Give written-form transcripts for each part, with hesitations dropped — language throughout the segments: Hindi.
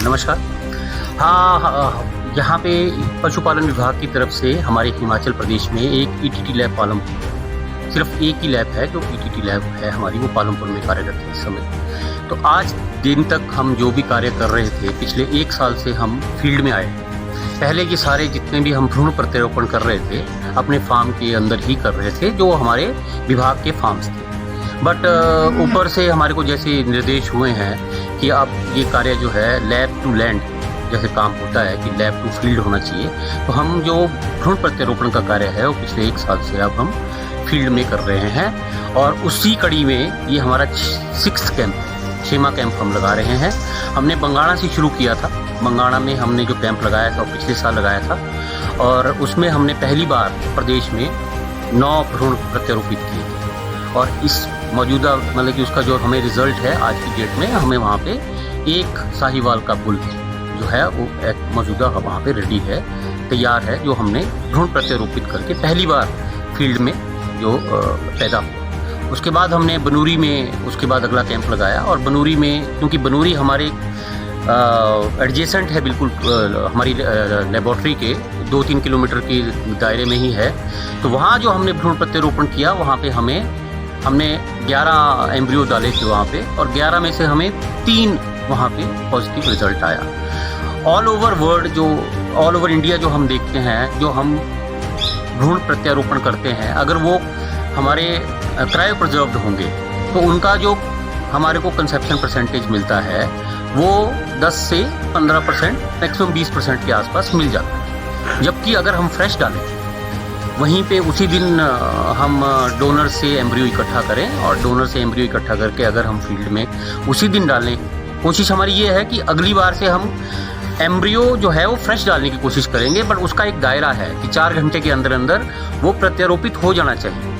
नमस्कार। यहाँ पे पशुपालन विभाग की तरफ से हमारे हिमाचल प्रदेश में एक ईटीटी लैब पालमपुर, सिर्फ एक ही लैब है जो ईटीटी लैब है हमारी, वो पालमपुर में कार्यरत है इस समय। तो आज दिन तक हम जो भी कार्य कर रहे थे, पिछले 1 साल से हम फील्ड में आए। पहले ये सारे जितने भी हम भ्रूण प्रत्यारोपण कर रहे थे अपने फार्म के अंदर ही कर रहे थे, जो हमारे विभाग के फार्म्स थे। बट ऊपर से हमारे को जैसे निर्देश हुए हैं कि अब ये कार्य जो है लैब टू लैंड जैसे काम होता है कि लैब टू फील्ड होना चाहिए, तो हम जो भ्रूण प्रत्यारोपण का कार्य है वो पिछले 1 साल से अब हम फील्ड में कर रहे हैं। और उसी कड़ी में ये हमारा 6th कैंप, 6वां कैंप हम लगा रहे हैं। हमने बंगाणा से शुरू किया था। बंगाणा में हमने जो कैंप लगाया था वो पिछले साल लगाया था, और उसमें हमने पहली बार प्रदेश में 9 भ्रूण प्रत्यारोपित किए थे। और इस मौजूदा मतलब कि उसका जो हमें रिजल्ट है आज की डेट में, हमें वहाँ पे एक साहिवाल का बुल जो है वो मौजूदा वहाँ पे रेडी है, तैयार है, जो हमने भ्रूण प्रत्यारोपित करके पहली बार फील्ड में जो पैदा हुआ। उसके बाद हमने बनूरी में उसके बाद अगला कैंप लगाया। और बनूरी में, क्योंकि बनूरी हमारे एडजेसेंट है बिल्कुल हमारी लेबोरेटरी के 2-3 किलोमीटर के दायरे में ही है, तो वहाँ जो हमने भ्रूण प्रत्यारोपण किया वहाँ पे हमने 11 एम्ब्रियो डाले थे वहाँ पे, और 11 में से हमें 3 वहाँ पे पॉजिटिव रिजल्ट आया। All over world all over India जो हम देखते हैं, जो हम भ्रूण प्रत्यारोपण करते हैं, अगर वो हमारे क्रायो प्रिजर्व्ड होंगे तो उनका जो हमारे को कंसेप्शन परसेंटेज मिलता है वो 10 से 15%, मैक्सिमम 20% के आसपास मिल जाता है। जबकि अगर हम फ्रेश डालें, वहीं पे उसी दिन हम डोनर से एम्ब्रियो इकट्ठा करें, और डोनर से एम्ब्रियो इकट्ठा करके अगर हम फील्ड में उसी दिन डालें, कोशिश हमारी ये है कि अगली बार से हम एम्ब्रियो जो है वो फ्रेश डालने की कोशिश करेंगे। बट उसका एक दायरा है कि 4 घंटे के अंदर अंदर वो प्रत्यारोपित हो जाना चाहिए।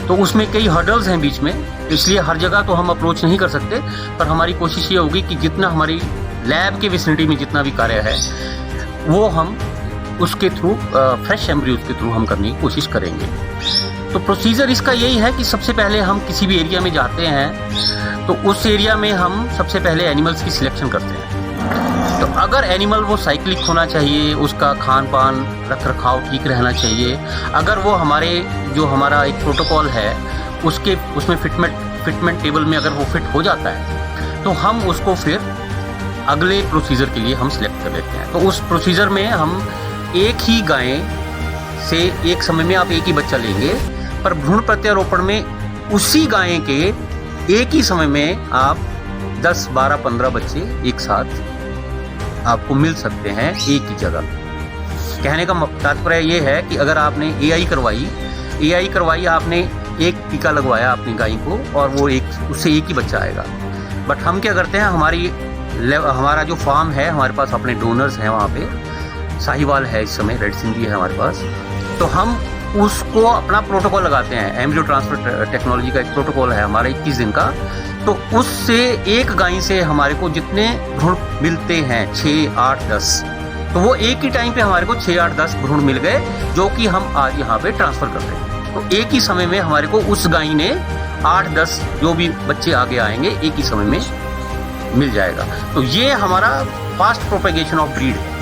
तो उसमें कई हर्डल्स हैं बीच में, इसलिए हर जगह तो हम अप्रोच नहीं कर सकते, पर हमारी कोशिश ये होगी कि जितना हमारी लैब के विसिनिटी में जितना भी कार्य है वो हम उसके थ्रू फ्रेश एम्ब्रियोज के थ्रू हम करने की कोशिश करेंगे। तो प्रोसीजर इसका यही है कि सबसे पहले हम किसी भी एरिया में जाते हैं तो उस एरिया में हम सबसे पहले एनिमल्स की सिलेक्शन करते हैं। तो अगर एनिमल वो साइक्लिक होना चाहिए, उसका खान पान रख रखाव ठीक रहना चाहिए, अगर वो हमारा एक प्रोटोकॉल है उसमें फिटमेंट टेबल में अगर वो फिट हो जाता है, तो हम उसको फिर अगले प्रोसीजर के लिए हम सिलेक्ट कर लेते हैं। तो उस प्रोसीजर में हम एक ही गाय से एक समय में आप एक ही बच्चा लेंगे, पर भ्रूण प्रत्यारोपण में उसी गाय के एक ही समय में आप 10, 12, 15 बच्चे एक साथ आपको मिल सकते हैं एक ही जगह। कहने का तात्पर्य ये है कि अगर आपने एआई करवाई, आपने एक टीका लगवाया अपनी गाय को, और वो उससे एक ही बच्चा आएगा। बट हम क्या करते हैं, हमारा जो फार्म है, हमारे पास अपने डोनर्स हैं, वहाँ पे साहिवाल है इस समय, रेड सिंधी है हमारे पास, तो हम उसको अपना प्रोटोकॉल लगाते हैं। एम्ब्रियो ट्रांसफर टेक्नोलॉजी का एक प्रोटोकॉल है हमारा 21 दिन का, तो उससे एक गाय से हमारे को जितने भ्रूण मिलते हैं 6, 8, 10, तो वो एक ही टाइम पे हमारे को 6, 8, 10 भ्रूण मिल गए, जो कि हम आज यहाँ पे ट्रांसफ़र कर रहे हैं। तो एक ही समय में हमारे को उस गाय ने 8, 10 जो भी बच्चे आगे आएंगे एक ही समय में मिल जाएगा। तो ये हमारा फास्ट प्रोपेगेशन ऑफ ब्रीड है।